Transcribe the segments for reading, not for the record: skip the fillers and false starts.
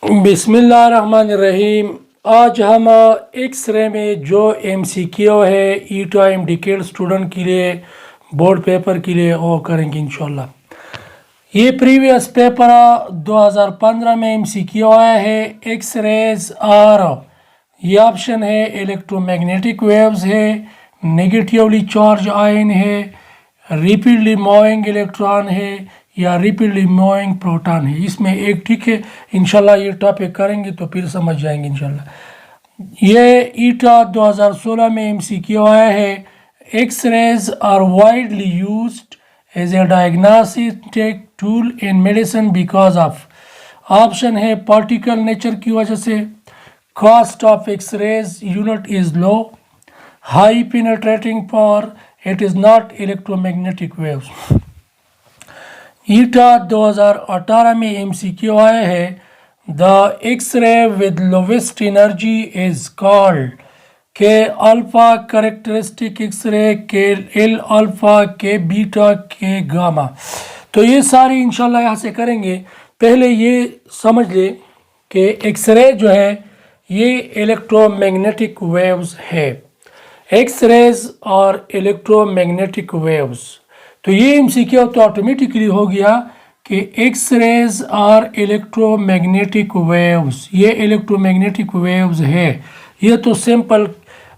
बिस्मिल्लाहिर्रहमानिर्रहीम। आज हम एक्स-रे में जो MCQ है ई टाइम डिकेड स्टूडेंट के लिए बोर्ड पेपर के लिए वो करेंगे इंशाल्लाह। ये प्रीवियस पेपर 2015 में MCQ आया है। एक्स-रेज और ये ऑप्शन है इलेक्ट्रोमैग्नेटिक वेव्स है, नेगेटिवली चार्ज आयन है, रिपीडली मूविंग इलेक्ट्रॉन है या रिपीडली मूविंग प्रोटॉन है। इसमें एक ठीक है। इंशाल्लाह ये टॉपिक करेंगे तो फिर समझ जाएंगे इंशाल्लाह। ये ईटा 2016 में MCQ आया है। X-rays are widely used as a diagnostic tool in medicine because of option है पार्टिकल नेचर की वजह से, cost of X-rays unit is low, high penetrating power, it is not electromagnetic waves. ईटा 2018 में MCQ आया है। The X-ray with lowest energy is called K alpha characteristic X-ray, K L alpha, K beta, K gamma. तो ये सारी इंशाल्लाह यहाँ से करेंगे। पहले ये समझ ले कि एक्स-रे जो है ये इलेक्ट्रोमैग्नेटिक वेव्स है। एक्स-रेज और इलेक्ट्रोमैग्नेटिक वेव्स, तो ये MCQ तो ऑटोमेटिकली हो गया कि एक्स-रेज और इलेक्ट्रोमैग्नेटिक वेव्स, ये इलेक्ट्रोमैग्नेटिक वेव्स है। ये तो सिंपल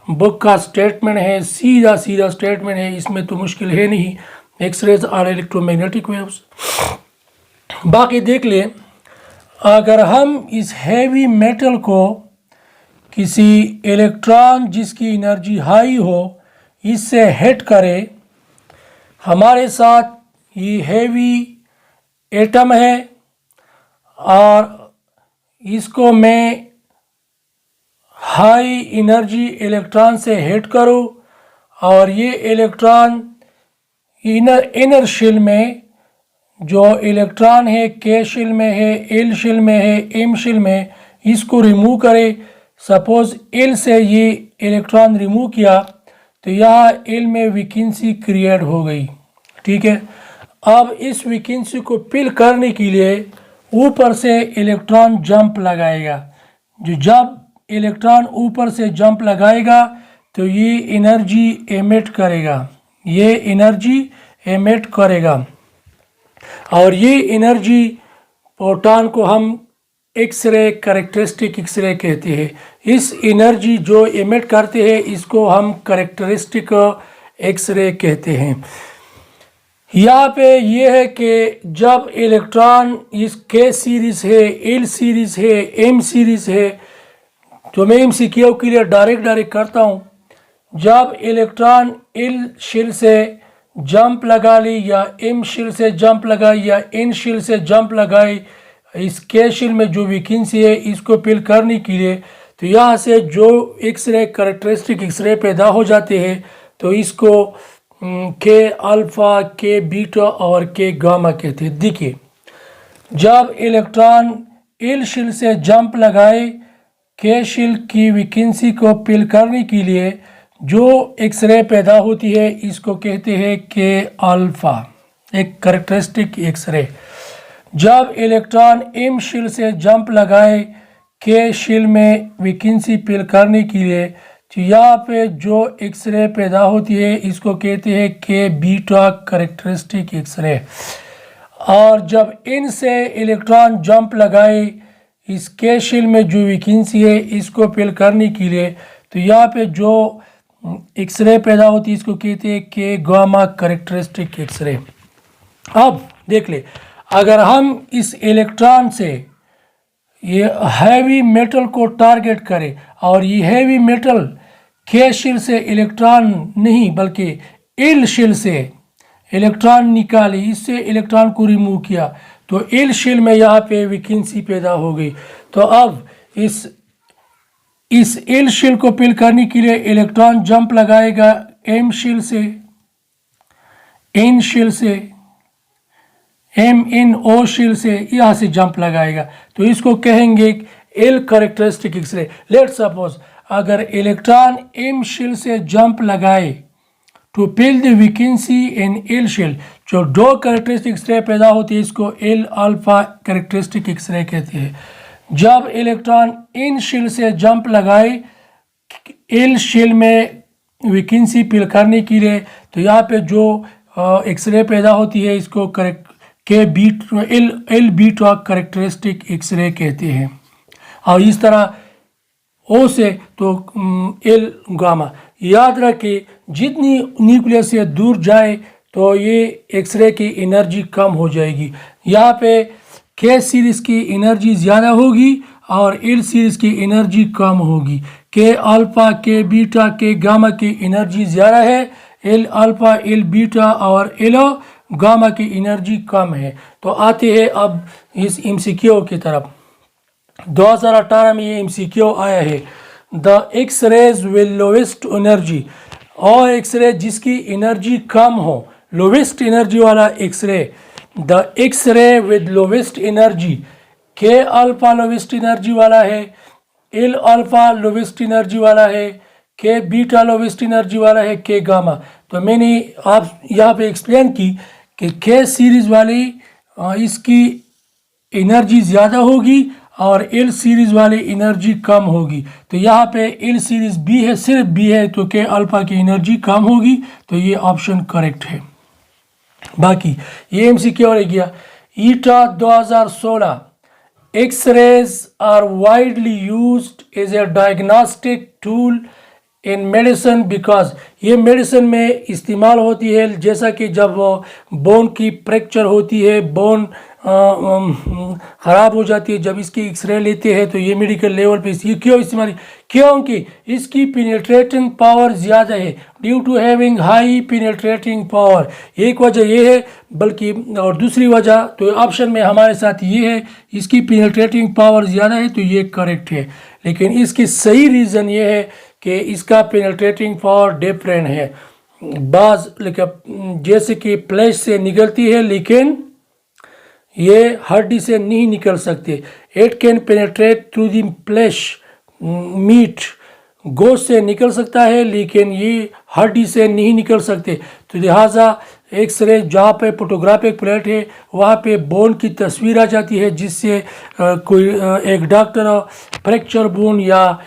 बुक का स्टेटमेंट है, सीधा सीधा स्टेटमेंट है, इसमें तो मुश्किल है नहीं। एक्स-रेज और इलेक्ट्रोमैग्नेटिक वेव्स। बाकी देख ले, अगर हम इस हैवी मेटल को किसी इलेक्ट्रॉन जिसकी एनर्जी हाई हो इससे हिट करे, हमारे साथ ये हैवी एटम है और इसको मैं हाई एनर्जी इलेक्ट्रॉन से हिट करूं और ये इलेक्ट्रॉन इनर शेल में जो इलेक्ट्रॉन है के शेल में है, एल शेल में है, एम शेल में, इसको रिमूव करे। सपोज एल से ये इलेक्ट्रॉन रिमूव किया तो यहाँ एल में वैकेंसी क्रिएट हो गई, ठीक है। अब इस वैकेंसी को फिल करने के लिए ऊपर से इलेक्ट्रॉन जंप लगाएगा। जब इलेक्ट्रॉन ऊपर से जंप लगाएगा तो ये एनर्जी एमिट करेगा, ये एनर्जी एमिट करेगा और ये एनर्जी प्रोटॉन को हम एक्स-रे कैरेक्टरिस्टिक एक्स-रे कहते हैं। इस एनर्जी जो एमिट करते हैं इसको हम कैरेक्टरिस्टिक एक्स-रे कहते हैं। यहाँ पे ये है कि जब इलेक्ट्रॉन इस के सीरीज है, एल सीरीज है, एम सीरीज है, तो मैं MCQ के लिए डायरेक्ट करता हूँ। जब इलेक्ट्रॉन एल शेल से जंप लगा ली या एम शेल से जंप लगाई या एन शेल से जंप लगाई, इस के शेल में जो वैकेंसी है इसको फिल करने के लिए, तो यहाँ से जो एक्स-रे कैरेक्टरिस्टिक एक्स-रे पैदा हो जाते हैं तो इसको के अल्फा, के बीटा और के गामा कहते हैं। देखिए, जब इलेक्ट्रॉन एल शेल से जंप लगाए के शेल की वैकेंसी को फिल करने के लिए जो एक्स-रे पैदा होती है इसको कहते हैं के अल्फा, एक कैरेक्टरिस्टिक एक्स-रे। जब इलेक्ट्रॉन एम शेल से जंप लगाए के शेल में वैकेंसी फिल करने के लिए, तो यहाँ पे जो एक्स-रे पैदा होती है इसको कहते हैं के बीटा कैरेक्टरिस्टिक एक्स-रे। और जब इन से इलेक्ट्रॉन जंप लगाए इस के शेल में जो वैकेंसी है इसको फिल करने के लिए, तो यहाँ पे जो एक्स-रे पैदा होती है इसको कहते हैं के गामा कैरेक्टरिस्टिक एक्स-रे। अब देख ले, अगर हम इस इलेक्ट्रॉन से ये हैवी मेटल को टारगेट करें और ये हैवी मेटल के शेल से इलेक्ट्रॉन नहीं बल्कि एल शेल से इलेक्ट्रॉन निकाले, इससे इलेक्ट्रॉन को रिमूव किया तो एल शेल में यहाँ पे वैकेंसी पैदा हो गई। तो अब इस एल शेल को फिल करने के लिए इलेक्ट्रॉन जंप लगाएगा एम शेल से, एन शेल से, MnO शेल से, यहाँ से जंप लगाएगा तो इसको कहेंगे L characteristic x-ray. Let suppose अगर इलेक्ट्रॉन एम शेल से जंप लगाए to fill the vacancy in L shell, जो दो कैरेक्टरिस्टिक एक्स-रे पैदा होती है इसको एल अल्फा कैरेक्टरिस्टिक एक्स-रे कहते हैं। जब इलेक्ट्रॉन इन शेल से जंप लगाए एल शेल में वैकेंसी फिल करने के लिए, तो यहाँ पे जो एक्सरे पैदा होती है इसको करेक्ट के बीट एल बीटा करेक्टरिस्टिक एक्सरे कहते हैं। और इस तरह ओ से तो एल गामा। याद रखिए जितनी न्यूक्लियस से दूर जाए तो ये एक्सरे की एनर्जी कम हो जाएगी। यहाँ पे के सीरीज की एनर्जी ज़्यादा होगी और एल सीरीज की एनर्जी कम होगी। के alpha K beta K gamma की एनर्जी ज़्यादा है, एल अल्फा एल बीटा और एल गामा की एनर्जी कम है। तो आते हैं अब इस एमसीक्यू की तरफ। 2018 में ये एमसीक्यू आया है, the x rays with lowest energy, और एक्सरे जिसकी एनर्जी कम हो, लोवेस्ट एनर्जी वाला x-ray, the x-ray with lowest energy, K alpha lowest energy वाला है, एल अल्फा लोवेस्ट एनर्जी वाला है, के बीटा लोवेस्ट एनर्जी वाला है, के गामा। तो मैंने आप यहाँ पे एक्सप्लेन की कि के सीरीज वाली इसकी एनर्जी ज़्यादा होगी और एल सीरीज वाली एनर्जी कम होगी। तो यहाँ पे एल सीरीज बी है, सिर्फ बी है, तो के अल्फा की एनर्जी कम होगी। तो ये ऑप्शन करेक्ट है। बाकी ये एमसीक्यू रह गया। ईटा 2016, x-rays are widely used as a diagnostic tool in medicine because, ये मेडिसिन में इस्तेमाल होती है। जैसा कि जब बोन की फ्रैक्चर होती है, बोन ख़राब हो जाती है, जब इसकी एक्सरे लेते हैं तो ये मेडिकल लेवल पे ये क्यों इस्तेमाल, क्योंकि इसकी पेनिट्रेटिंग पावर ज़्यादा है, due to having high penetrating power. एक वजह ये है, बल्कि और दूसरी वजह तो ऑप्शन में हमारे साथ ये है, इसकी पेनिट्रेटिंग पावर ज़्यादा है, तो ये करेक्ट है। लेकिन इसकी सही रीज़न ये है कि इसका पेनिट्रेटिंग पावर डिफरेंट है। बाज जैसे कि फ्लैश से निकलती है, लेकिन ये हड्डी से नहीं निकल सकते। It can penetrate through the flesh meat, गोश्त से निकल सकता है, लेकिन ये हड्डी से नहीं निकल सकते। तो लिहाजा एक्सरे जहाँ पे फोटोग्राफिक प्लेट है वहाँ पे बोन की तस्वीर आ जाती है, जिससे कोई एक डॉक्टर फ्रैक्चर बोन या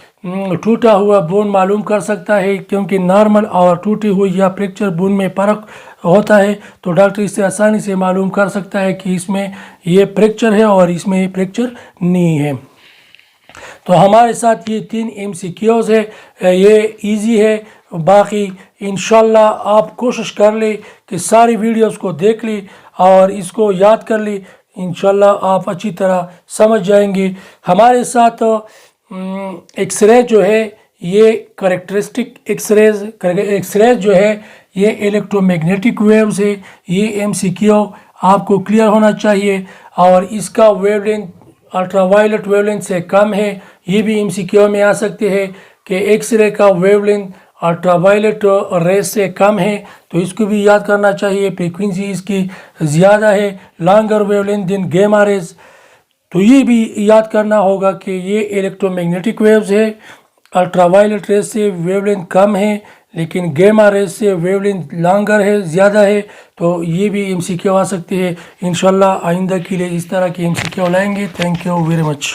टूटा हुआ बोन मालूम कर सकता है, क्योंकि नॉर्मल और टूटी हुई या फ्रैक्चर बोन में फ़र्क होता है। तो डॉक्टर इससे आसानी से मालूम कर सकता है कि इसमें ये फ्रैक्चर है और इसमें फ्रैक्चर नहीं है। तो हमारे साथ ये 3 एमसीक्यूज़ है, ये इजी है। बाकी इंशाल्लाह आप कोशिश कर ले कि सारी वीडियोस को देख ली और इसको याद कर ली, इंशाल्लाह आप अच्छी तरह समझ जाएंगे। हमारे साथ एक्सरे जो है ये करेक्टरिस्टिक एक्सरेज जो है ये इलेक्ट्रोमैग्नेटिक वेव्स है। ये एमसीक्यू आपको क्लियर होना चाहिए। और इसका वेवलेंथ अल्ट्रावायलेट वेवलेंथ से कम है, ये भी एमसीक्यू में आ सकते हैं कि एक्सरे का वेवलेंथ अल्ट्रावायलेट रेस से कम है, तो इसको भी याद करना चाहिए। फ्रीक्वेंसी इसकी ज़्यादा है, longer wavelength than gamma rays. तो ये भी याद करना होगा कि ये इलेक्ट्रोमैग्नेटिक वेव्स है, अल्ट्रावायलेट रेस से वेवलेंथ कम है, लेकिन गामा रेस से वेवलेंथ लॉन्गर है, ज़्यादा है। तो ये भी एमसीक्यू आ सकते हैं। इंशाल्लाह आइंदा के लिए इस तरह की एमसीक्यू लाएंगे। Thank you very much.